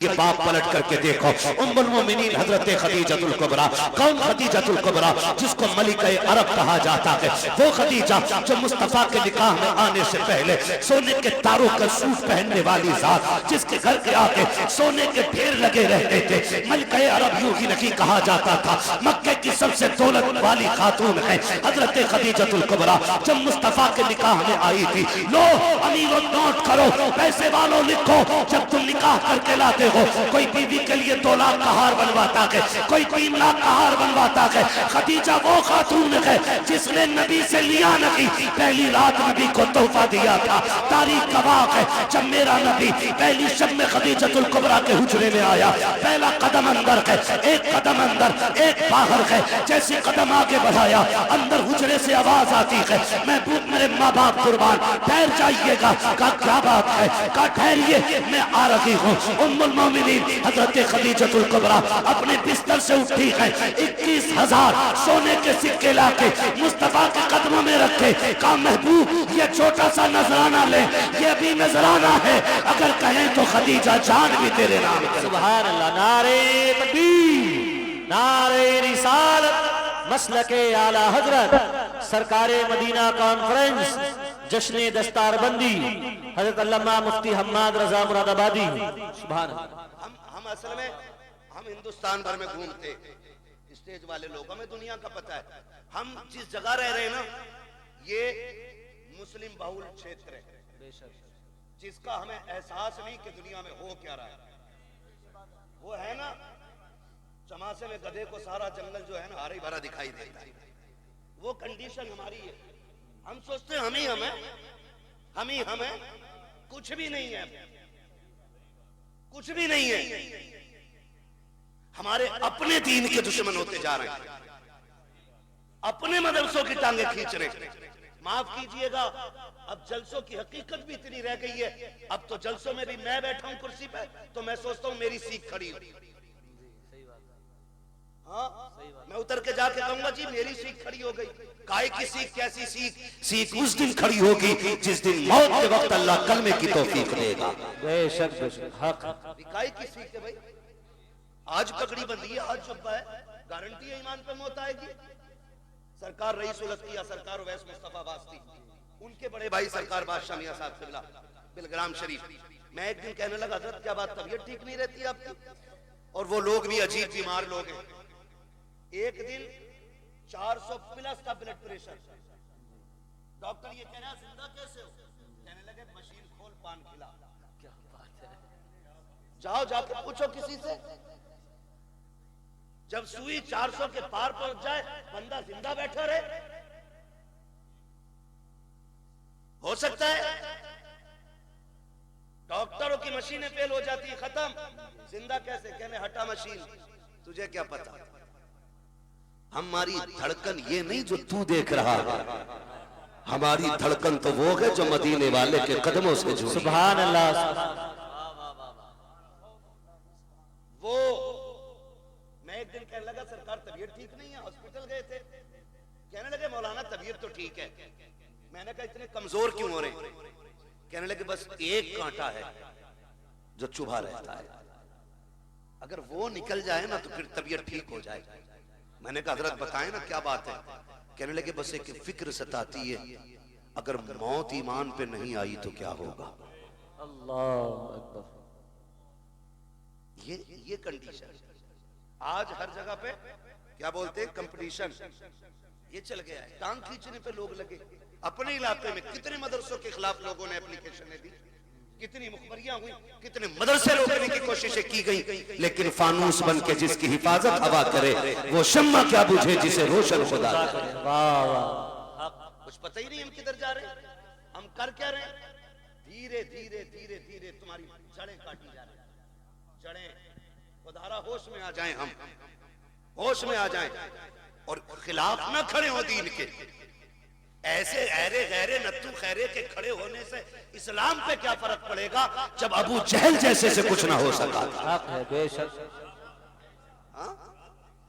ये बाप पलट करके देखो, उम्मुल मोमिनीन हजरत खदीजतुल कुबरा। कौन खदीजतुल कुबरा? जिसको मलिका अरब कहा जाता है। वो खदीजा जो मुस्तफा के निकाह में आने से पहले सोने के तारों का सूट पहनने वाली जात, जिसके घर के आगे सोने के ढेर लगे रहते थे। मलिका अरब यूं ही नहीं कहा जाता था, मक्के की सबसे दौलत वाली खातून है हजरत खदीजतुल कुबरा। जब मुस्तफा के निकाह में आई थी, लो अमीरों नोट करो, पैसे वालों लिखो, जब तुम निकाह करके लाते हो, कोई बीवी के लिए 2 लाख का हार बनवाता है, कोई 3 लाख का हार बनवाता है। खदीजा वो खातून है जिसने नबी से लिया नहीं, पहली रात नबी को तोहफा दिया था। तारीख गवाह है, जब मेरा नबी पहली शब में खदीजतुल कुबरा के हुजरे में आया, पहला कदम अंदर है, एक कदम अंदर, एक बाहर है। जैसे कदम आगे बढ़ाया, अंदर हुजरे से आवाज आती है, महबूब मेरे माँ बाप कुर्बान, ठहर जाइएगा। का क्या बात है? का ठहरिए, मैं आ रही हूँ। उम्मुल मोमिनीन हजरत खदीजतुल कुबरा अपने बिस्तर से उठी है, 21,000 सोने के सिक्के लाके मुस्तफा के कदमों में रखे। कहा महबूब ये छोटा सा नजराना ले, ये अभी नजराना है, अगर कहें तो खदीजा जान भी तेरे नाम करे। सुभान अल्लाह। नारे तकबीर, नारे रिसालत, मसलके आला हजरत, सरकारे मदीना कॉन्फ्रेंस, जश्न दस्तारबंदी, हजरत अल्लामा मुफ्ती हम्माद रजा मुरादाबादी। सुभान अल्लाह। हम असल में हम हिंदुस्तान भर में घूमते, स्टेज वाले लोगों में दुनिया का पता है। हम जिस जगह रह रहे हैं ना, ये मुस्लिम बहुल क्षेत्र है, जिसका हमें एहसास नहीं कि दुनिया में हो क्या रहा है। वो है ना, चमासे में गधे को सारा जंगल जो है ना हरा भरा दिखाई देता है, वो कंडीशन हमारी है। हम सोचते हैं हम ही हमें कुछ भी नहीं है, कुछ भी नहीं है। हमारे अपने दीन के दुश्मन होते जा रहे हैं, अपने मदरसों की टांगे खींच रहे हैं। माफ कीजिएगा, अब जलसों की हकीकत भी इतनी रह गई है। अब तो जलसों में भी मैं बैठा हूं कुर्सी पे, तो मैं सोचता हूं मेरी सीख खड़ी हो। हाँ, मैं उतर के जाके कहूंगा जी मेरी सीख खड़ी हो गई। काय की सीख? कैसी सीख? सीख उस दिन खड़ी होगी जिस दिन मौत के वक्त अल्लाह कलमे की तौफीक देगा। बेशक हक। काय की सीख है भाई? आज पगड़ी बंदी है, आज जुब्बा है, गारंटी है ईमान पे मौत आएगी। सरकार रईस उल अत्किया सरकार उवैस मुस्तफा वास्ती, उनके बड़े भाई सरकार बादशाह मियां साहब किबला बिलग्राम शरीफ। मैं एक दिन कहने लगा हज़रत क्या बात, तबीयत ठीक नहीं रहती आपकी? और वो लोग भी अजीब बीमार लोग हैं। एक दिन 400 प्लस का ब्लड प्रेशर, डॉक्टर ये कह रहा जिंदा कैसे हो? कहने लगे मशीन खोल पान खिला। क्या बात है? जाओ जाके पूछो किसी से। जब सुई 400 के पार पहुंच जाए, बंदा जिंदा बैठा रहे, हो सकता है? डॉक्टरों की मशीनें फेल हो जाती है, खत्म। जिंदा कैसे? कहने हटा मशीन, तुझे क्या पता। हमारी धड़कन ये नहीं जो तू देख रहा है, हमारी धड़कन तो वो है जो मदीने वाले के कदमों से जुड़ी। सुभान अल्लाह। वो मैं एक दिन कहने लगा सरकार तबीयत ठीक नहीं है, हॉस्पिटल गए थे। कहने लगे मौलाना तबीयत तो ठीक है। मैंने कहा इतने कमजोर क्यों हो रहे हैं? कहने लगे बस एक कांटा है जो चुभा रहता है, अगर वो निकल जाए ना तो फिर तबीयत ठीक हो जाए। मैंने कहा हजरत बताएं ना क्या बात है? कहने लगे बस एक फिक्र सताती है, अगर मौत ईमान पे नहीं आई तो क्या होगा। अल्लाह अकबर। ये कंडीशन आज हर जगह पे क्या बोलते हैं, कंपटीशन ये चल गया है। टांग खींचने पे लोग लगे। अपने इलाके में कितने मदरसों के खिलाफ लोगों ने एप्लीकेशनें दी, कितनी मुखबरियां हुई, कितने मदरसे रोकने की कोशिशें की गई, लेकिन फानूस बन के जिसकी हिफाजत हवा करे, वो शम्मा क्या बुझे जिसे रोशन खुदा करे। वाह वाह। कुछ पता ही नहीं हम किधर जा रहे हैं, हम कर क्या रहे हैं। धीरे धीरे धीरे धीरे तुम्हारी जड़ें काटी जा रही हैं। जड़ें खुदारा होश में आ जाएं, हम होश में आ जाएं और खिलाफ ना खड़े हो दीन के। ऐसे ऐरे गैरे नत्थु खैरे के खड़े होने से इस्लाम पे क्या फर्क पड़ेगा जब अबू जहल जैसे से कुछ ना हो सका। हक है बेशक। हाँ,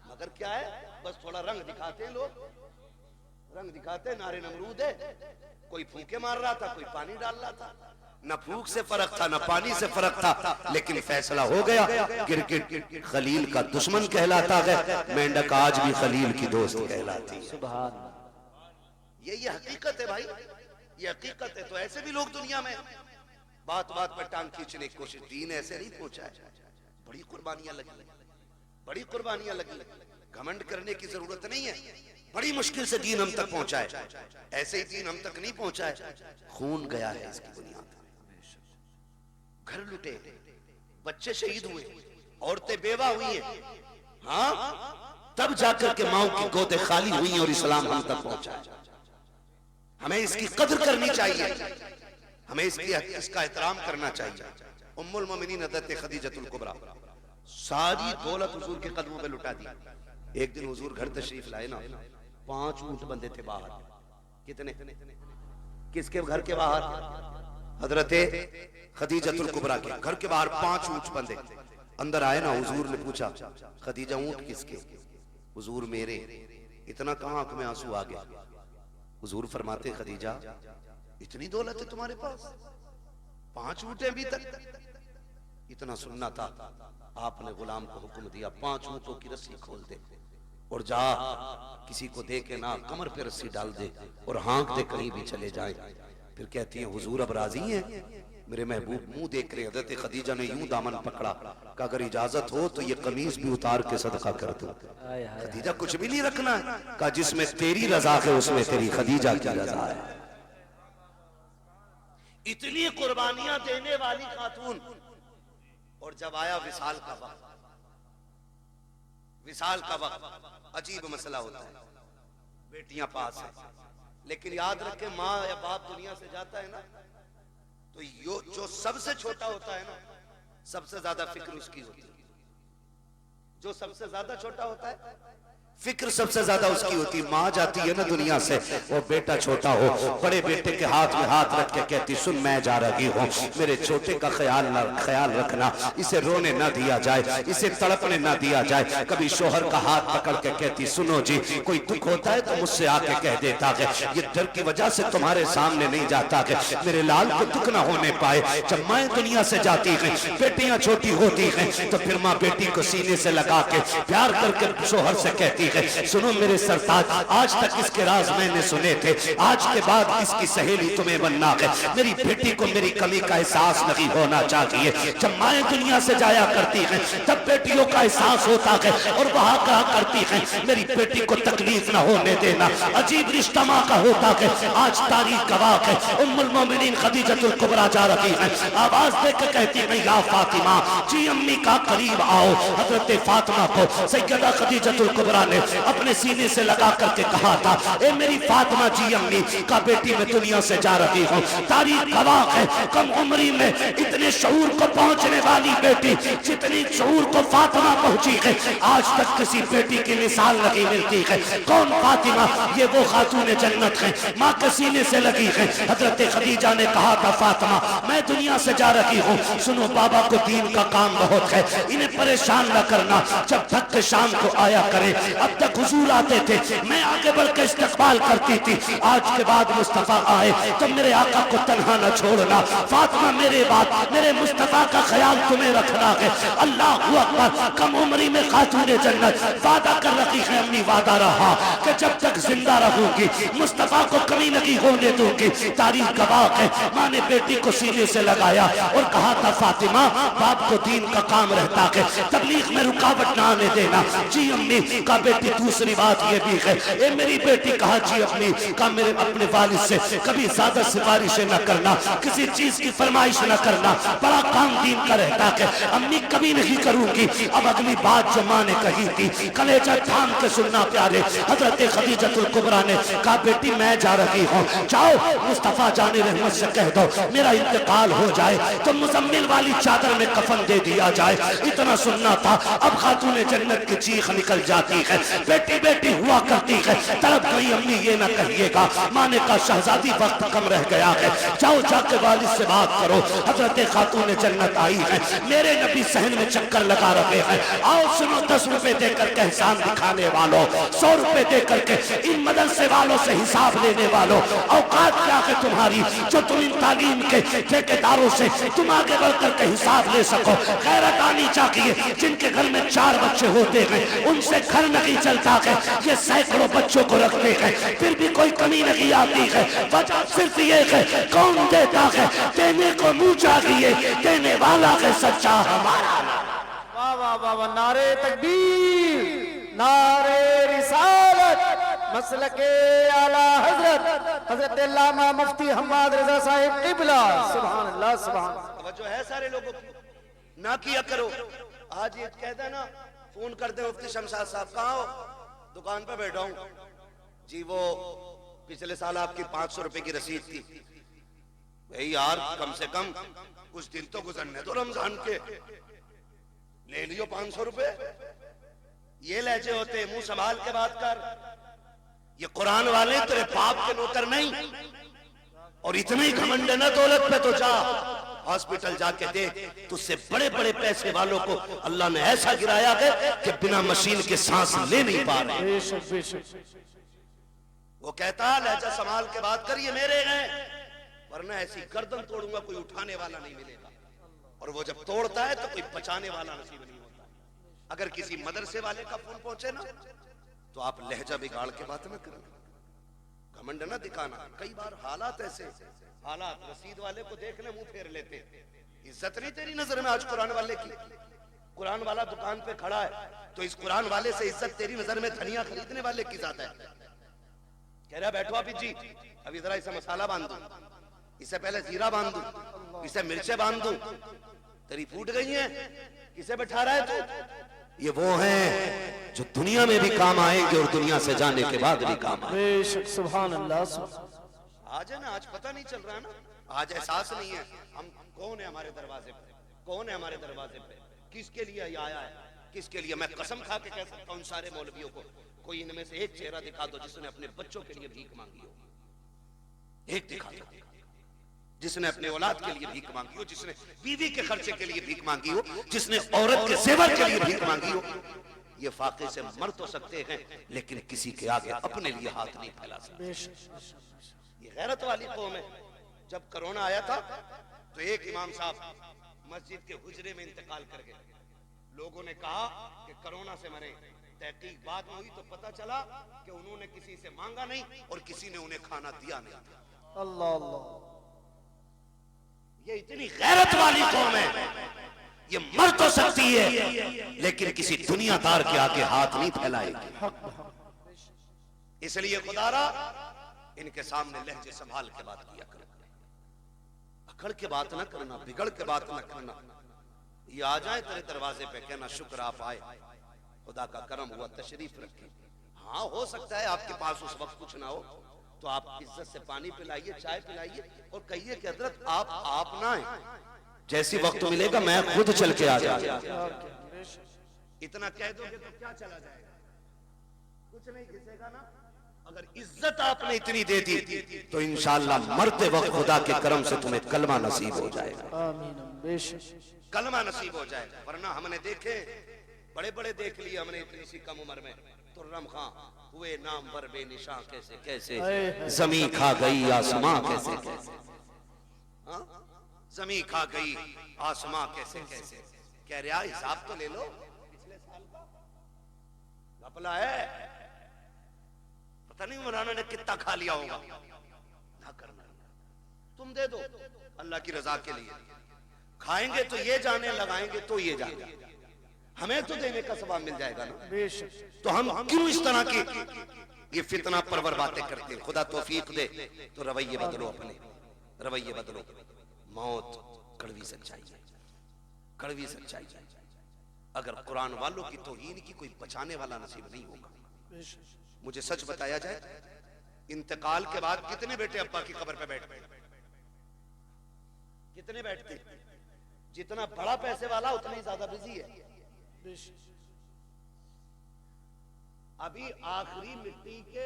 मगर क्या है, बस थोड़ा रंग दिखाते हैं लोग, रंग दिखाते। नारे नमरूद है, कोई फूके मार रहा था, कोई पानी डाल रहा था। न भूख से फर्क था, न पानी से फर्क था, लेकिन फैसला हो गया। गिरगिट खलील का दुश्मन कहलाता है, मेंढक आज भी खलील की दोस्त कहलाती है। सुभान ये हकीकत है भाई, ये हकीकत है। तो ऐसे भी लोग दुनिया में बात बात पर टांग खींचने की कोशिश, दीन ऐसे नहीं पहुंचा है। बड़ी कुर्बानियां लगी, बड़ी कुर्बानियां लगी। घमंड करने की जरूरत नहीं है, बड़ी मुश्किल से दीन हम तक पहुंचा है। ऐसे ही दीन हम तक नहीं पहुंचा है, खून गया है इसकी बुनियाद पर। घर लुटे, बच्चे शहीद हुए, औरतें बेवा हुई हैं, हाँ, तब जाकर के माओ की गोदे खाली हुई और इस्लाम हम तक पहुंचा है। हमें इसकी कदर करनी चाहिए, हमें इसका एहतराम करना चाहिए। उम्मुल मोमिनीन हज़रत खदीजतुल कुबरा सारी दौलत हुजूर के कदमों पे लुटा दी। एक दिन हुजूर घर तशरीफ लाए ना, 5 ऊंट बंधे थे बाहर। कितने? किसके घर के बाहर? हजरत खदीजतुल कुबरा के घर के बाहर 5 ऊंट बंधे। अंदर आए ना, हुजूर ने पूछा, खदीजा ऊंट किसके? हुजूर मेरे। इतना कहां आंख में आंसू आ गया। हुजूर फरमाते, खदीजा इतनी दौलत है तुम्हारे पास, 5 ऊंट अभी तक? इतना सुनना था, आपने गुलाम को हुक्म दिया, 5 ऊंटों की रस्सी खोल दे और जा किसी को दे के ना कमर पे रस्सी डाल दे और हाँक दे कहीं भी चले जाए। फिर कहती है, हुजूर अब राजी हैं? मेरे महबूब मुंह देख रहे। हज़रत खदीजा ने यूं दामन पकड़ा कि अगर इजाजत हो तो ये कमीज भी उतार के सदका कर दो। खदीजा कुछ भी नहीं रखना है, कहा जिसमें तेरी रजा है उसमें तेरी खदीजा की रजा है। इतनी कुर्बानियां देने वाली खातून। और जब आया विसाल का वक्त, विसाल का वक्त अजीब मसला होता है। बेटियां पास है, लेकिन याद रखे माँ या बाप दुनिया से जाता है ना, तो जो सबसे छोटा होता है ना, सबसे ज्यादा फिक्र उसकी होती है। जो सबसे ज्यादा छोटा होता है, फिक्र सबसे ज्यादा उसकी होती है। माँ जाती है ना दुनिया से, वो बेटा छोटा हो, बड़े बेटे के हाथ में हाथ रख के कहती, सुन मैं जा रही हूँ, मेरे छोटे का ख्याल रखना, इसे रोने ना दिया जाए, इसे तड़पने ना दिया जाए। कभी शोहर का हाथ पकड़ के कहती, सुनो जी, कोई दुख होता है तो मुझसे आके कह देता है, ये डर की वजह से तुम्हारे सामने नहीं जाता है, मेरे लाल को दुख ना होने पाए। जब माँ दुनिया से जाती है, बेटियां छोटी होती हैं, तो फिर माँ बेटी को सीने से लगा के प्यार करके शोहर से कहती, सुनो मेरे सरताज, आज तक इसके राज मैंने सुने थे, आज के बाद इसकी सहेली तुम्हें बनना है। मेरी बेटी को मेरी कमी का एहसास नहीं होना चाहिए। जब माएं दुनिया से जाया करती हैं, तब बेटियों का एहसास होता है और वहां कहा करती हैं, मेरी बेटी को तकलीफ ना होने देना। अजीब रिश्ता माँ का होता है। आज तारीख गवाह है, उम्मुल मोमिनीन खदीजतुल कुबरा जा रही है, आवाज देकर कहती है, या फातिमा जी अम्मी का करीब आओ। हजरत फातिमा को सैयदा खदीजतुल कुबरा ने अपने सीने से लगा करके कहा था, ए मेरी फातिमा जी अम्मी का बेटी मैं दुनिया से जा रही हूँ। तारीख गवाह है, कम उम्री में इतने शऊर को पहुंचने वाली बेटी, जितनी शऊर को फातिमा पहुंची है, आज तक किसी बेटी की मिसाल नहीं मिलती है। कौन फातिमा? ये वो खातून जन्नत है, माँ के सीने से लगी है। हजरत खदीजा ने कहा था, फातिमा मैं दुनिया से जा रही हूँ, सुनो बाबा को दीन का काम बहुत है, इन्हें परेशान न करना, जब तक शाम को आया करें। अब तक हुजूर आते थे, मैं आगे बढ़ के इस्तकबाल करती थी, आज के बाद मुस्तफा आए तो मेरे आका को तन्हा न छोड़ना। फातिमा मेरे बाद मेरे मुस्तफा का ख्याल तुम्हें रखना है। अल्लाह अकबर। कम उम्री में खातून जन्नत वादा कर रखी है, अम्मी वादा रहा कि जब तक जिंदा रहूंगी मुस्तफा को कमी नहीं होने दूंगी। तारीख गवाह है, माँ ने बेटी को सीने से लगाया और कहा था, फातिमा बाप को दीन का काम रहता है, तबलीग में रुकावट ना आने देना। जी अम्मी का बेटी। दूसरी बात ये भी है, ए मेरी बेटी कहा, जी अम्मी का मेरे अपने वालिद से कभी ज्यादा सिफारिशें न करना, किसी चीज की फरमाइश न करना, बड़ा काम दीन का रहता है। अम्मी कभी नहीं करूंगी। अब अगली बात जो माँ ने कही थी, कलेजा थाम के सुनना प्यारे। हजरत खदीजतुल कुबरा ने कहा, बेटी मैं जा रही हूँ, जाओ मुस्तफा जाने रहमत से कह दो मेरा इंतकाल हो जाए तो मुजम्मिल वाली चादर में कफन दे दिया जाए। इतना सुनना था। अब खातून जन्नत की चीख निकल जाती है, बेटी बेटी हुआ करती है। तड़प गई अम्मी ये ना कहिएगा। माँ ने कहा शहजादी वक्त कम रह गया है, जाओ जाके वालिद से बात करो। हजरत खातून जन्नत आई है, मेरे नबी सहन में चक्कर लगा रहे हैं। आओ सुनो, 10 रुपए देकर के एहसान दिखाने वालों, 100 रुपए देकर के इन मदरसे वालों से हिसाब लेने वालों, औकात क्या है तुम्हारी जो तुम इन तालीम के ठेकेदारों से तुम आगे बढ़कर के हिसाब ले सको। गैरत आनी चाहिए। जिनके घर में 4 बच्चे होते हैं उनसे घर नहीं चलता है, ये सैकड़ों बच्चों को रखते हैं फिर भी कोई कमी नहीं आती है। वजह सिर्फ ये है कौन देता है, देने को मुंह चाहिए, देने वाला है सच्चा हमारा। वाह वाह वाह वाह, नारे तकबीर, नारे रिसालत, मसलके आला हजरत हजरत अल्लामा मुफ्ती हम्माद रजा साहिब किबला। सुभान अल्लाह, सुभान। तवज्जो है सारे लोगों की, ना किया करो। आज ये कहता है ना, फोन करते मुफ्ती शमशाद साहब, कहाँ हो? दुकान पे बैठा हूँ जी। वो पिछले साल आपकी 500 रुपए की रसीद थी। भाई यार कम से कम कुछ दिन तो गुजरने दो रमजान के, ले लियो 500 रुपए। ये लहजे होते, मुंह संभाल के बात कर। ये कुरान वाले तेरे बाप के नौकर नहीं। और इतने ही घमंड है ना दौलत पे, तो जा हॉस्पिटल जाके देख, तुझसे बड़े बड़े पैसे वालों को अल्लाह ने ऐसा गिराया है कि बिना मशीन के सांस ले नहीं पा रहे। वो कहता लहजा संभाल के बात करिए, मेरे हैं, वरना ऐसी गर्दन तोड़ूंगा कोई उठाने वाला नहीं मिलेगा। और वो जब तोड़ता है तो कोई बचाने वाला नसीब नहीं होता। अगर किसी मदरसे वाले का फोन पहुंचे ना, तो आप लहजा बिगाड़ के बात न करें, घमंड न दिखाना। कई बार हालात ऐसे, हालात रसीद वाले को देख ले मुंह फेर लेते। इज्जत नहीं तेरी नजर में आज कुरान वाले की? कुरान वाला दुकान पे खड़ा है तो इस कुरान वाले से इज्जत तेरी नजर में धनिया खरीदने वाले की ज्यादा है। कह रहा बैठो आप जी, अभी जरा इसे मसाला बांध दूं, इसे पहले जीरा बांध दूं, इसे मिर्चे बांध दूं। तेरी फूट गई है, किसे बैठा रहा है तू? ये वो हैं जो दुनिया में भी काम आएंगे और दुनिया से जाने के बाद भी काम आएंगे। सुभान अल्लाह। आज है ना, आज पता नहीं चल रहा है ना, आज एहसास नहीं है हम कौन है हमारे दरवाजे पे, कौन है हमारे दरवाजे पे, किसके लिए ये आया है, किसके लिए। मैं कसम खा के कह सकता हूँ सारे मौलवियों को, कोई इनमें से एक चेहरा दिखा दो जिसने अपने बच्चों के लिए भीख मांगी हो। एक दिखा दो जिसने अपने औलाद के लिए भीख मांगी हो, जिसने बीवी के खर्चे के लिए भीख मांगी हो, जिसने औरत के सेवर के लिए भीख मांगी हो। ये फाके से मर तो सकते हैं लेकिन किसी के आगे अपने लिए हाथ नहीं फैला सकते। ये गैरत वाली कौम है। जब कोरोना आया था तो एक इमाम साहब मस्जिद के हुजरे में इंतकाल कर गए। लोगों ने कहा कि कोरोना से मरे। तहकीक बाद में हुई तो पता चला कि उन्होंने किसी से मांगा नहीं और किसी ने उन्हें खाना दिया नहीं था। अल्लाह अल्लाह, ये इतनी गैरत वाली कौम है। ये मर तो सकती है लेकिन किसी दुनियादार के आगे हाथ नहीं फैलाएगी। इसलिए खुदारा इनके सामने लहजे संभाल के बात किया करो, अकड़ के बात ना करना, बिगड़ के बात ना करना। ये आ जाए तेरे दरवाजे पे, कहना शुक्र आप आए, खुदा का करम हुआ, तशरीफ रखे। हाँ हो सकता है आपके पास उस वक्त कुछ ना हो तो आप इज्जत से पानी पिलाइए, चाय पिलाइए और कहिए कि हजरत आप ना आए, जैसी वक्त मिलेगा मैं खुद चल के आ जाऊंगा। इतना कह दोगे तो क्या चला जाएगा? कुछ नहीं घिसेगा ना। अगर इज्जत आपने इतनी दे दी तो इंशाअल्लाह मरते वक्त खुदा के करम से तुम्हें कलमा नसीब हो जाएगा। कलमा नसीब हो जाएगा। वरना हमने देखे, बड़े बड़े देख लिए हमने इतनी सी कम उम्र में। तुर्रम खां हुए नाम वर बेनिशां कैसे कैसे, जमी खा गई आसमां कैसे कैसे, जमी खा गई आसमां कैसे कैसे। कह रहा हिसाब तो ले लो, पिछले साल का घपला है, पता नहीं मौलाना ने कितना खा लिया होगा। ना करना, तुम दे दो अल्लाह की रजा के लिए। खाएंगे तो ये जाने, लगाएंगे तो ये जाने, हमें तो देने का सवाब मिल जाएगा ना। तो हम क्यों इस तरह की ये फितना परवर बातें करते हैं? खुदा तौफीक दे तो रवैये बदलो, अपने रवैये बदलो। मौत कड़वी सच्चाई है, कड़वी सच्चाई है। अगर कुरान वालों की तौहीन की कोई बचाने वाला नसीब नहीं होगा। मुझे सच बताया जाए, इंतकाल के बाद कितने बेटे अब्बा की कब्र पे बैठते? कितने बैठते? जितना बड़ा पैसे वाला उतना ही ज्यादा बिजी है। अभी आखिरी मिट्टी के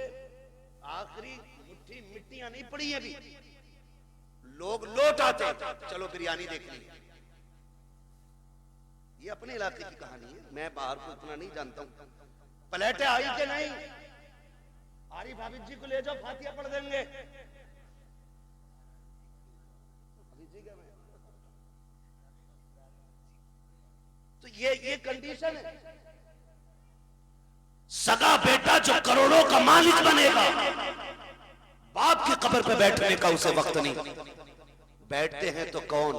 आखिरी मुट्ठी मिट्टियां नहीं पड़ी है अभी, लोग लौट आते चलो बिरयानी देख ली। ये अपने इलाके की कहानी है, मैं बाहर को इतना नहीं जानता हूं। प्लेटें आई कि नहीं? आरिफ हाफिज जी को ले जाओ, फातिहा पढ़ देंगे। तो ये कंडीशन है। सगा बेटा जो करोड़ों का मालिक बनेगा, बाप की कब्र पे बैठने का उसे वक्त नहीं। बैठते हैं तो कौन?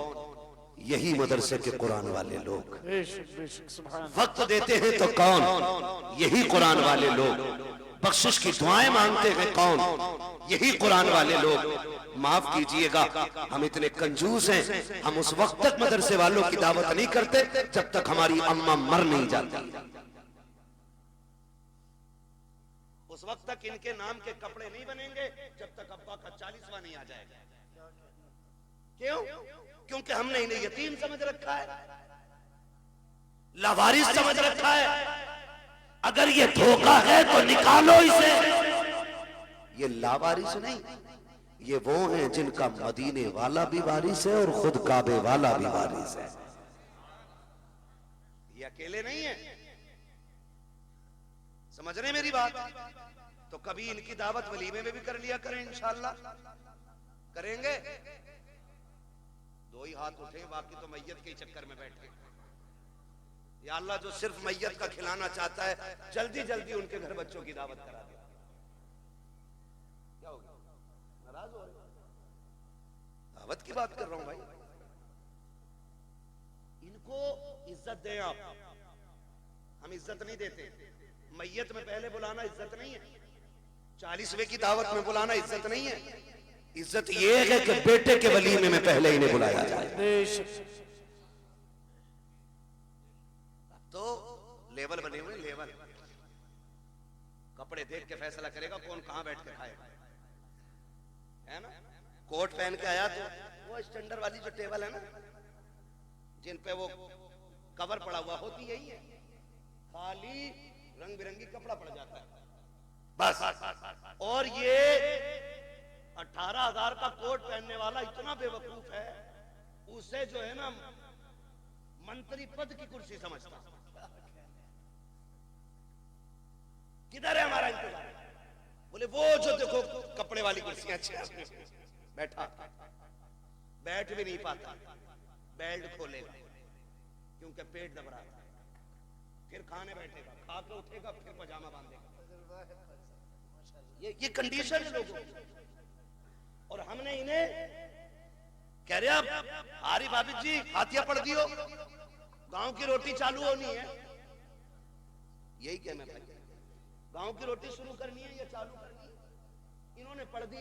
यही मदरसे के कुरान वाले लोग। वक्त देते हैं तो कौन? यही कुरान वाले लोग। बख्शिश की दुआएं मांगते हैं कौन? यही कुरान वाले लोग। माफ कीजिएगा, हम इतने कंजूस हैं, हम उस वक्त तक मदरसे वालों की दावत नहीं करते जब तक हमारी अम्मा मर नहीं जाती। उस वक्त तक इनके नाम के कपड़े नहीं बनेंगे जब तक अब्बा का 40वां नहीं आ जाएगा। क्यों? क्योंकि हमने इन्हें यतीम समझ रखा है, लावारिस समझ रखा है। अगर ये धोखा है तो निकालो इसे। ये लावारिस नहीं, ये वो हैं जिनका मदीने वाला भी वारिस है और खुद काबे वाला भी वारिस है। ये अकेले नहीं है, समझ रहे मेरी बात? तो कभी इनकी दावत वलीमे में भी कर लिया करें, इंशाअल्लाह करेंगे। दो ही हाथ उठे, बाकी तो मैयत के चक्कर में बैठे। या अल्लाह, जो सिर्फ मैयत का खिलाना चाहता है, जल्दी जल्दी उनके घर बच्चों की दावत करा दे। क्या हो गया? नाराज हो रहे? दावत की बात कर रहा हूं भाई। इनको इज्जत दें आप। हम इज्जत नहीं देते। मैयत में पहले बुलाना इज्जत नहीं है, 40वें की दावत में बुलाना इज्जत नहीं है। इज्जत ये है कि बेटे के वलीमे में पहले इन्हें बुलाया जाए। तो लेवल बने हुए, लेवल। कपड़े देख के फैसला करेगा कौन कहां बैठ के खाएगा, है ना? कोट पहन के आया तो वो स्टैंडर्ड वाली जो टेबल है ना, जिन पे वो कवर पड़ा हुआ होती यही है, खाली रंग बिरंगी कपड़ा पड़ जाता है बस। और ये 18,000 का कोट पहनने वाला इतना बेवकूफ है, उसे जो है ना मंत्री पद की कुर्सी समझता। किधर है हमारा इंतजार? बोले वो जो देखो कपड़े वाली कुर्सियां अच्छी, बैठा बैठ भी नहीं पाता, बेल्ट खोलेगा क्योंकि पेट दब रहा है, फिर खाने बैठेगा, खा के उठेगा, फिर पजामा बांधेगा। ये कंडीशन है लोगों की। और हमने इन्हें कह रहे अब आरिफ हाफिज जी फातिहा पढ़ दियो, गांव की रोटी चालू होनी है। यही कहना था, गांव की रोटी शुरू करनी है या चालू करनी है। इन्होंने पढ़ दी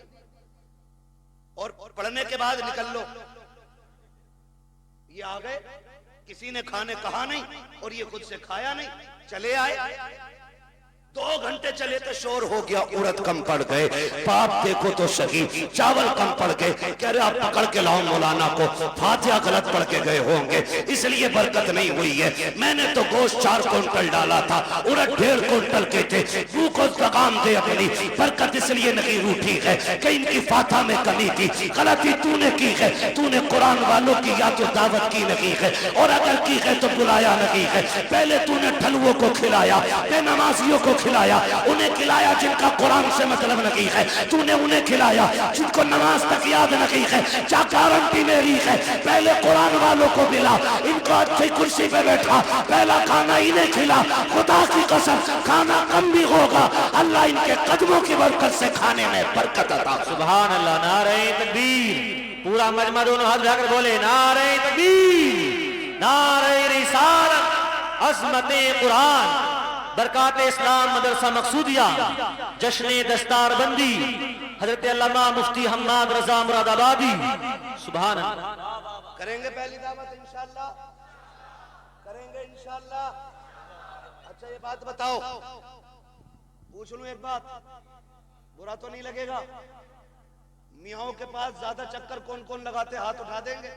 और पढ़ने के बाद निकल लो। ये आ गए, किसी ने खाने कहा नहीं और ये खुद से खाया नहीं, चले आए। 2 घंटे चले तो शोर हो गया, उड़द कम पड़ गए, बाप देखो तो सही, चावल कम पड़ गए। कह रहे आप पकड़ के लाओ मौलाना को, फातिहा गलत पढ़ के गए होंगे इसलिए बरकत नहीं हुई है। मैंने तो गोश्त 4 क्विंटल डाला था, उड़द 1.5 क्विंटल के थे। मुंह को लगाम दे अपनी, बरकत इसलिए नहीं रूठी है कि इनकी फातिहा में कमी थी। गलती तूने की है, तूने कुरान वालों की या तो दावत की नहीं है, और अगर की है तो बुलाया नहीं है। पहले तूने ठलुओं को खिलाया, बेनमाजियों को खिलाया, उन्हें खिलाया जिनका कुरान से मतलब नहीं है। तूने उन्हें खिलाया जिनको नमाज तक याद नहीं है। क्या गारंटी मेरी है? पहले कुरान वालों को मिला, इनको अच्छी कुर्सी पे बैठा, पहला खाना इन्हें खिला। खुदा की कसम खाना कम भी होगा, अल्लाह इनके कदमों की बरकत से खाने में बरकत अता। सुभान अल्लाह। नारे तकबीर। पूरा मजमा दोनों हाथ उठाकर बोले नारे तकबीर, नारे रिसालत, अज़मते कुरान, बरकात इस्लाम मदरसा मकसूदिया, जश्न दस्तारबंदी, हजरत अल्लामा मुफ्ती हम्माद रजा मुरादाबादी। सुभान अल्लाह। करेंगे पहली दावत इंशाअल्लाह, करेंगे इंशाअल्लाह। अच्छा ये बात बताओ, पूछ लूं एक बात, बुरा तो नहीं लगेगा? मियाओं के पास ज्यादा चक्कर कौन कौन लगाते, हाथ उठा देंगे?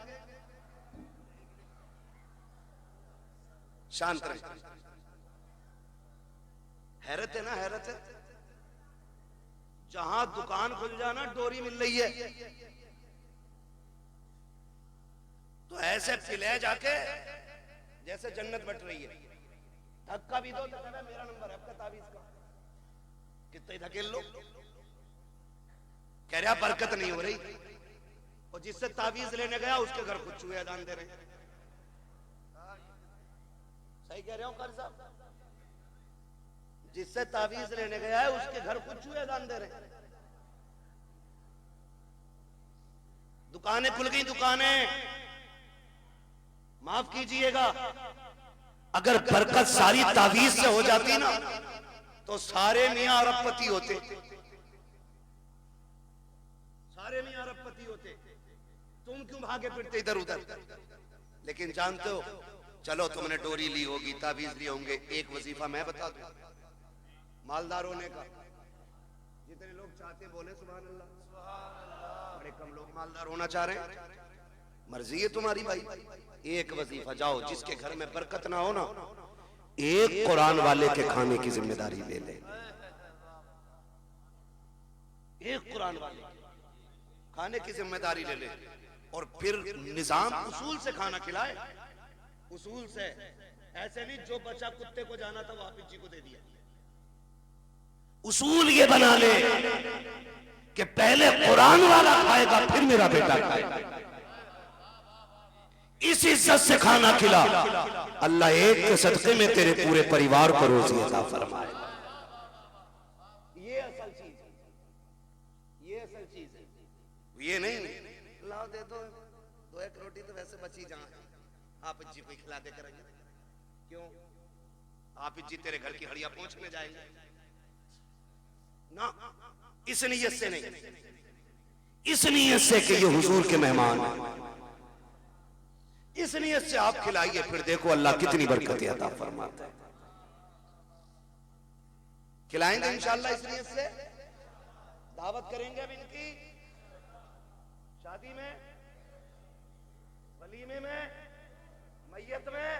शांत रहे। हैरत है ना, हैरत है। जहां दुकान खुल जाना डोरी मिल रही है, तो ऐसे पिले जाके जैसे जन्नत बट रही है। धक्का भी दो तो कहना मेरा नंबर है आपका ताबीज का, कितने धकेल लो, कह रहा बरकत नहीं हो रही। और जिससे ताबीज लेने गया उसके घर कुछ चूहे अजान दे रहे हैं। सही कह रहे हो कारी साहब? जिससे ताबीज लेने गया है उसके घर कुछ चूहे अजान दे रहे हैं। दुकानें खुल गई, दुकानें, माफ कीजिएगा, अगर बरकत सारी तावीज से हो जाती ना तो सारे मियां अरबपति होते, सारे मियां अरबपति होते। तुम क्यों भागे फिरते इधर उधर? लेकिन जानते हो, चलो तुमने डोरी ली होगी, ताबीज लिए होंगे, एक वजीफा मैं बता दूं मालदार होने का। जितने लोग चाहते बोले सुभान अल्लाह, बड़े कम लोग मालदार होना चाह रहे हैं। मर्जी है तुम्हारी भाई। एक वजीफा, जाओ जिसके घर में बरकत ना हो ना, एक कुरान वाले के खाने की जिम्मेदारी ले ले। एक कुरान वाले खाने की जिम्मेदारी ले ले, और फिर निजाम उसूल से खाना खिलाए, उसूल से। ऐसे नहीं जो बच्चा कुत्ते को जाना था वो हाफिज जी को दे दिया। उसूल ये बना ले कि पहले कुरान वाला खाएगा फिर मेरा बेटा खाएगा। इस इज्जत से खाना खिला, अल्लाह एक के सदके में तेरे पूरे परिवार को रोजी अता फरमाए। ये असल चीज है, ये असल चीज है। ये नहीं लाओ दे दो, दो एक रोटी तो वैसे बची जहां आप जी को खिला दे करेंगे। क्यों? आप जी तेरे घर की हड़िया पहुंचने जाएंगे ना, इस नीयत से नहीं, इस नीयत से कि ये हुजूर के मेहमान हैं, इस नीयत से आप खिलाइए, फिर देखो अल्लाह कितनी बरकत अता फरमाता है। खिलाएंगे इंशाअल्लाह इस नीयत से। दावत करेंगे अब इनकी शादी में, वलीमे में, मैयत में।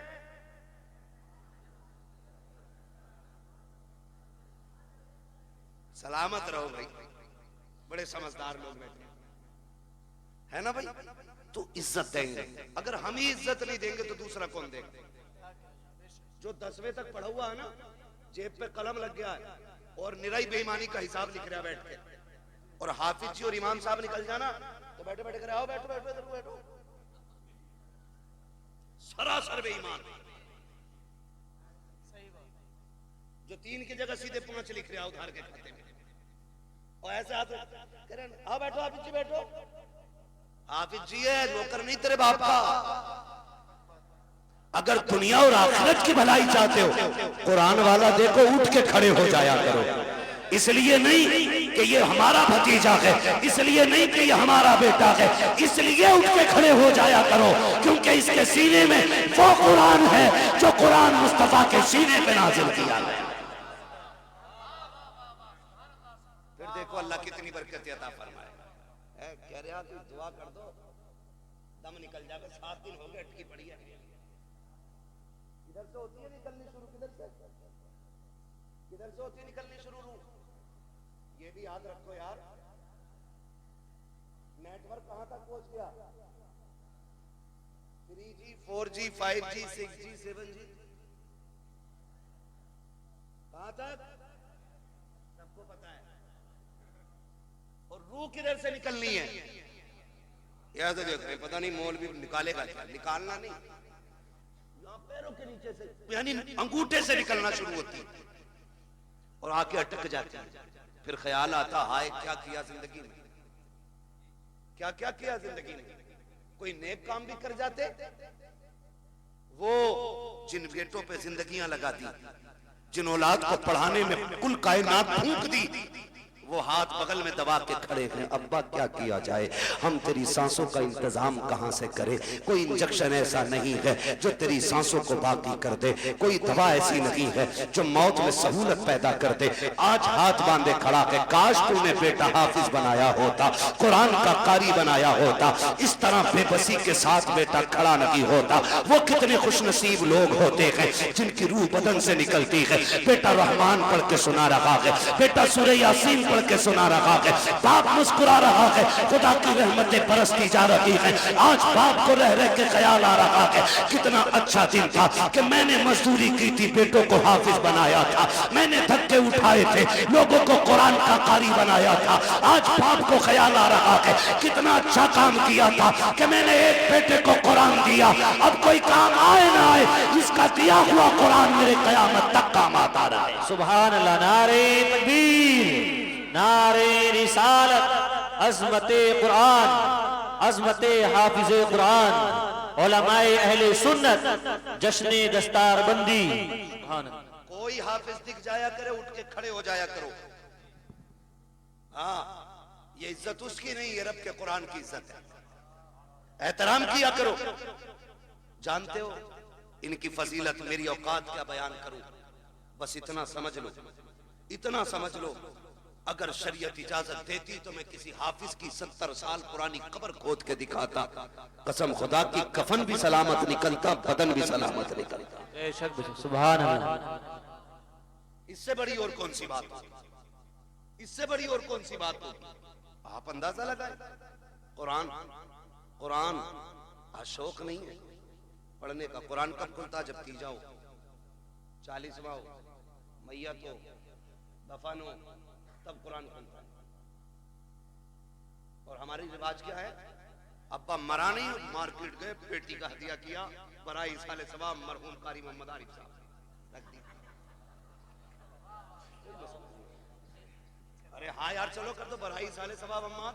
सलामत रहो भाई, बड़े समझदार लोग बैठे है ना भाई। तो इज्जत देंगे, अगर हम ही इज्जत नहीं देंगे तो दूसरा कौन देगा? जो 10वीं तक पढ़ा हुआ है ना, जेब पे कलम लग गया है और निराई बेईमानी का हिसाब लिख रहा है बैठ के, और हाफिज जी और इमाम साहब निकल जाना तो बैठे बैठे करे आओ बैठो बैठो बैठो बैठो, सरासर बेईमान। जो 3 की जगह सीधे 5 लिख रहा है उधार के खाते में, और ऐसे हाथ कह रहे आओ बैठो हाफिज जी बैठो। हाफिज जी है, नौकर नहीं तेरे बाप का। अगर दुनिया और आखिरत की भलाई चाहते हो, कुरान वाला देखो उठ के खड़े हो जाया करो। इसलिए नहीं कि ये हमारा भतीजा है, इसलिए नहीं कि ये हमारा बेटा है, इसलिए उठ के खड़े हो जाया करो क्योंकि इसके सीने में वो कुरान है जो कुरान मुस्तफा के सीने पे नाजिल किया गया। फिर देखो अल्लाह कितनी बरकत अता फरमाए। कह रहे हैं दुआ कर दो दम निकल जाएगा। 7 दिन हो गए अटकी पड़ी है। इधर से होती है निकलनी शुरू, किधर से होती है निकलनी शुरू। ये भी याद रखो यार, नेटवर्क कहां तक पहुंच गया? 3G 4G 5G 6G 7G कहां तक सबको पता है। और रूह किधर से निकलनी है याद देख रहे, पता नहीं मौल भी निकालेगा क्या, निकालना नहीं, यहाँ पैरों के नीचे से यानी अंगूठे से निकलना शुरू होती है और आके अटक जाती है। फिर ख्याल आता हाय क्या किया जिंदगी में, क्या क्या किया जिंदगी में। कोई नेक काम भी कर जाते, वो जिन बेटों पे जिंदगियां लगा दी, जिन औलाद को पढ़ाने में कुल कायनात फूंक दी, वो हाथ बगल में दबा के खड़े हैं, अब्बा क्या किया जाए, हम तेरी सांसों का इंतजाम कहां से करें, कोई इंजेक्शन ऐसा नहीं है जो तेरी सांसों को बाकी कर दे, कोई दवा ऐसी नहीं है जो मौत में सहूलत पैदा कर दे। आज हाथ बांधे खड़ा के काश तूने बेटा हाफिज बनाया होता, कुरान का कारी बनाया होता, इस तरह बेबसी के साथ बेटा खड़ा नहीं होता। वो कितने खुशनसीब लोग होते हैं जिनकी रूह बदन से निकलती है, बेटा रहमान पढ़ के सुना रहा है, बेटा सूरह यासीन पढ़ के सुना रहा है, बाप मुस्कुरा रहा है, खुदा की रहमतें बरसती जा रही है। आज बाप को रह रह के ख्याल आ रहा है कितना अच्छा दिन था कि मैंने मजदूरी की थी, बेटों को हाफिज बनाया था, मैंने धक्के उठाए थे, लोगों को कुरान का कारी बनाया था। आज बाप को ख्याल आ रहा है कितना अच्छा काम किया था कि मैंने एक बेटे को कुरान दिया, अब कोई काम आए ना आए, इसका दिया हुआ कुरान मेरे कयामत तक काम आता रहा है। सुभान अल्लाह। नारे तकबीर, नारे रिसालत, अज़मते कुरान, अज़मते हाफिज़े कुरान, उलमाए अहले सुन्नत, जश्ने दस्तारबंदी। कोई हाफिज दिख जाया करे उठ के खड़े हो जाया करो। हाँ, ये इज्जत उसकी नहीं, ये रब के कुरान की इज्जत है, एहतराम किया करो। जानते हो इनकी फजीलत, मेरी औकात क्या बयान करूं, बस इतना समझ लो, इतना समझ लो, अगर शरीयत इजाजत देती तो मैं किसी हाफिज की 70 साल पुरानी कब्र खोद के दिखाता, कसम खुदा की कफन भी सलामत निकलता, बदन भी सलामत निकलता। सुभान अल्लाह। इससे बड़ी और कौन सी बात होगी, इससे बड़ी और कौन सी बात होगी। आप अंदाजा लगाए, कुरान कुरान शौक नहीं है पढ़ने का, कुरान कब खुलता, जब की जाओ 40वां हो, मैयत हो, दफन हो, तब कुरान खुलता है। और हमारी रिवाज क्या है, अब्बा मरा नहीं, मार्केट गए, पेटी का हदिया किया, बराई साले सवाब मरहूम कारी मोहम्मद आरिफ साहब रख दी। अरे हाँ यार चलो कर दो बराई साले सवाब अम्मा,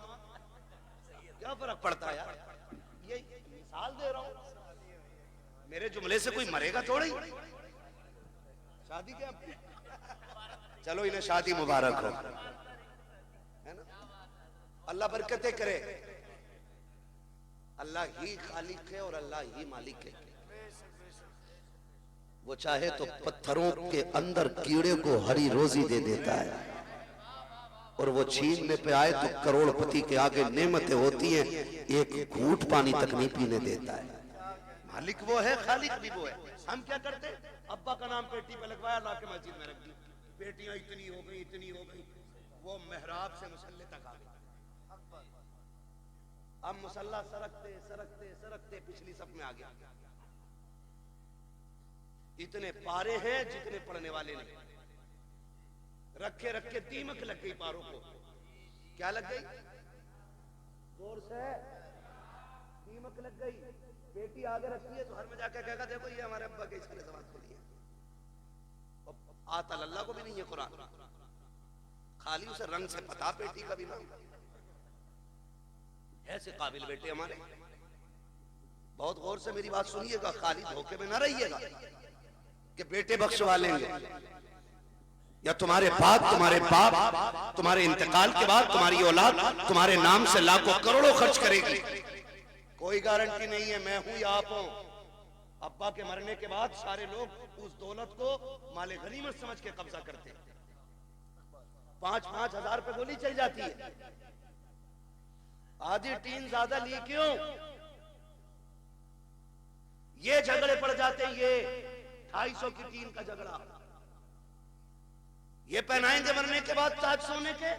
क्या फर्क पड़ता है यार, ये मिसाल दे रहा हूं, मेरे जुमले से कोई मरेगा थोड़ी। शादी क्या, चलो इन्हें शादी मुबारक हो, है ना, अल्लाह बरकतें करे। अल्लाह ही खालिक है और अल्लाह ही मालिक है। वो चाहे तो पत्थरों के अंदर कीड़े को हरी रोजी दे देता है, और वो छीनने पे आए तो करोड़पति के आगे नेमतें होती हैं, एक घूंट पानी तक नहीं पीने देता है। मालिक वो है, खालिक भी वो है। हम क्या करते, अब्बा का नाम पेटी पे लगवाया, ला के मस्जिद में रख दी, पेटियां इतनी हो गई, इतनी हो गई, वो मेहराब से मुसल्ले तक आ गई। अब मुसल्ला सरकते सरकते सरकते पिछली सफ में आ गया। इतने पारे हैं जितने पढ़ने वाले नहीं, रखे रखे दीमक लग गई पारों को। क्या लग गई, जोर से दीमक लग गई। बेटी आगे रखती है तो हर में जाके कहेगा देखो ये हमारे अब्बा के इसके जबान को लिए, आता अल्लाह को भी नहीं है कुरान, खाली उसे रंग से पता बेटी का भी नाम। ऐसे काबिल बेटे हमारे, बहुत गौर से मेरी बात सुनिएगा, खाली धोखे में ना रहिएगा कि बेटे बख्शवा लेंगे, या तुम्हारे बाद तुम्हारे बाप तुम्हारे इंतकाल के बाद तुम्हारी औलाद तुम्हारे नाम से लाखों करोड़ों खर्च करेगी। कोई गारंटी नहीं है मैं हूं या आप हो। अब्बा के मरने के बाद सारे लोग उस दौलत को माले गनीमत समझ के कब्जा करते हैं। 5-5 हजार पे गोली चल जाती है, आधी टीन ज्यादा ली क्यों, ये झगड़े पड़ जाते हैं। ये 250 की टीन का झगड़ा, ये पहनाएंगे मरने के बाद ताज सोने के,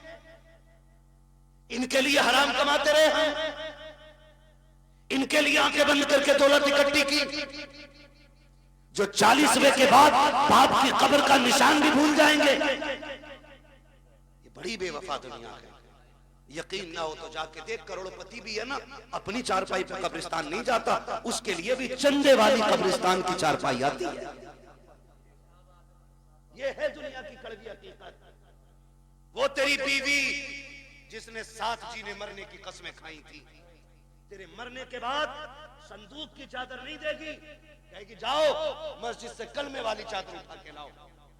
इनके लिए हराम कमाते रहे हम, इनके लिए आंखें बंद करके दौलत इकट्ठी की, जो 40वें के बाद बाप की कब्र का निशान भी भूल जाएंगे। ये बड़ी बेवफा दुनिया है। यकीन ना हो तो जाके देख, करोड़पति भी है ना, अपनी चारपाई पर कब्रिस्तान नहीं जाता, उसके लिए भी चंदे वाली कब्रिस्तान की चारपाई आती है। ये है दुनिया की कड़वी हकीकत। वो तेरी बीवी जिसने साथ जीने मरने की कसमें खाई थी, तेरे मरने के बाद संदूक की चादर नहीं देगी, कहेगी जाओ मस्जिद से कलमे वाली चादर उठा के लाओ।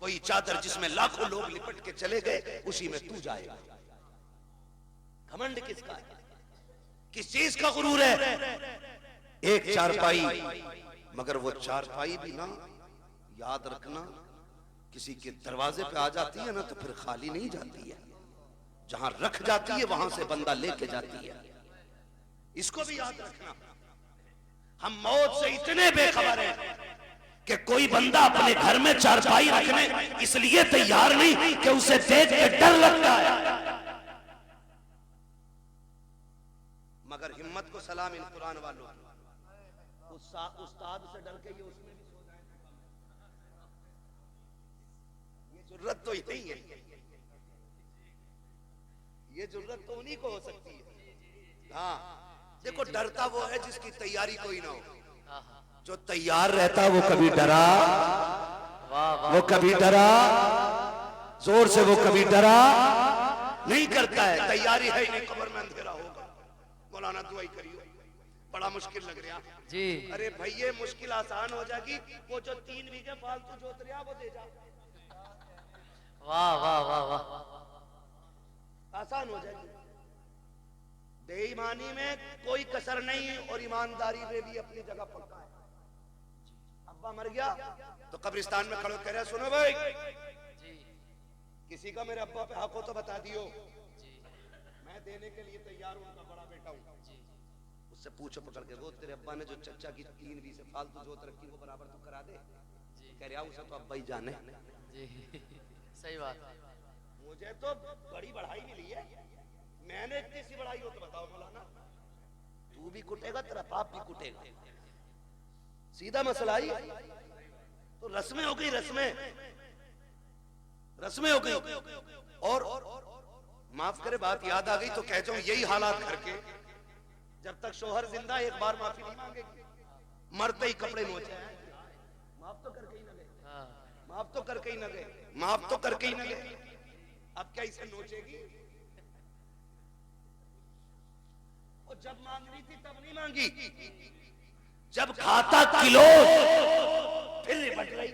वही चादर जिसमें लाखों लोग लिपट के चले गए, उसी में तू जाएगा। घमंड किसका है? किस चीज का गुरूर है? एक चारपाई, मगर वो चारपाई भी ना, याद रखना, किसी के दरवाजे पे आ जाती है ना तो फिर खाली नहीं जाती है, जहां रख जाती है वहां से बंदा लेके जाती है। इसको भी याद रखना। हम मौत से इतने बेखबर हैं कि कोई बंदा अपने घर में चारपाई रखने इसलिए तैयार नहीं कि उसे देख के डर लगता है, मगर हिम्मत को सलाम इन कुरान वालों, उस्ताद से डर के ये उसमें भी सो जाए, ये जरूरत तो यही है, ये जरूरत तो उन्हीं को हो सकती है। हाँ देखो, डरता वो है जिसकी तैयारी कोई ना हो, जो तैयार रहता वो कभी डरा, वो कभी डरा, जोर से वो कभी डरा नहीं करता है। तैयारी है ही नहीं, कब्र में अंधेरा होगा, मौलाना दुआई करियो, बड़ा मुश्किल लग रहा जी। अरे भैया मुश्किल आसान हो जाएगी, वो जो 3 बीघे फालतू जोत रहा वो दे जा, वाह वाह वाह वाह, आसान हो जाएगी। बेईमानी में कोई कसर नहीं और ईमानदारी में भी अपनी जगह पक्का है। अब्बा मर गया तो कब्रिस्तान में खड़े कह रहे सुनो भाई, किसी का मेरे अब्बा पे हक हो तो बता दियो, मैं देने के लिए तैयार हूं, उनका बड़ा बेटा हूं। उससे पूछो पकड़ के, वो तेरे अब्बा ने जो चचा की 3 बीघे फालतू जोत रखी वो बराबर तू करा दे? कह रहा उसे तो अब्बा ही जाने जी। सही बात। मुझे तो बड़ी बढ़ाई मिली है, मैंने इतनी सी बढ़ाई हो तो बताओ मौलाना, तू भी कुटेगा तेरा बाप भी कुटेगा, सीधा मसला ही। तो रस्में हो गई, रस्में हो गई। और माफ करे बात याद आ गई तो कह जाऊं, यही हालात करके जब तक शोहर जिंदा एक बार माफी नहीं मांगेगी, मरते ही कपड़े नोचे, माफ तो करके ही न गए, माफ तो करके ही न गए, माफ तो करके ही न गए, अब क्या इसे नोचेगी? और जब मांग रही थी तब नहीं मांगी, जब खाता किलो फिर निपट रही।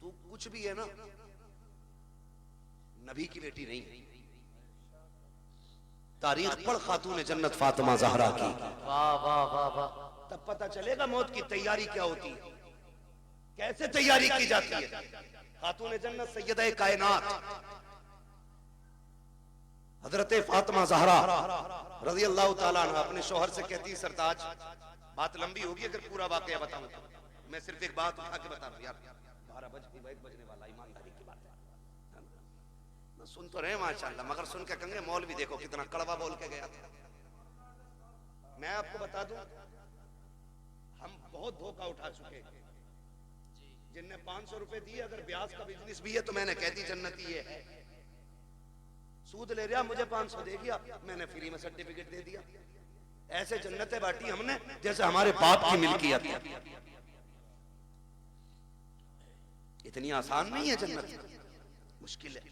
तू कुछ भी है ना, नबी की बेटी नहीं। तारीख पढ़ खातून जन्नत फातिमा ज़हरा की, वाह वाह वाह वाह, तब पता चलेगा मौत की तैयारी क्या होती है, कैसे तैयारी की जाती है। खातून जन्नत सैयदा कायनात हजरत फातिमा ज़हरा रज़ी अल्लाह ताला अन्हा अपने शौहर से कहती, सरताज बात लंबी होगी अगर पूरा वाकया बताऊं तो, मैं सिर्फ एक बात उठा के बता दूं यार, 12 बजने वाला, ईमानदारी की बात है, सुन तो रहे माशाल्लाह, मगर सुन के कहेंगे मौलवी देखो कितना कड़वा बोल के गया था। मैं आपको बता दूं, हम बहुत धोखा उठा चुके हैं, जिनने 500 रुपए दिए, अगर ब्याज का बिजनेस भी है तो मैंने कह दी जन्नती है, सूद ले रहा मुझे 500 दे दिया, मैंने फ्री में सर्टिफिकेट दे दिया। ऐसे जन्नतें बांटी हमने जैसे हमारे बाप की मिल्कियत है। इतनी आसान नहीं है जन्नत, मुश्किल है।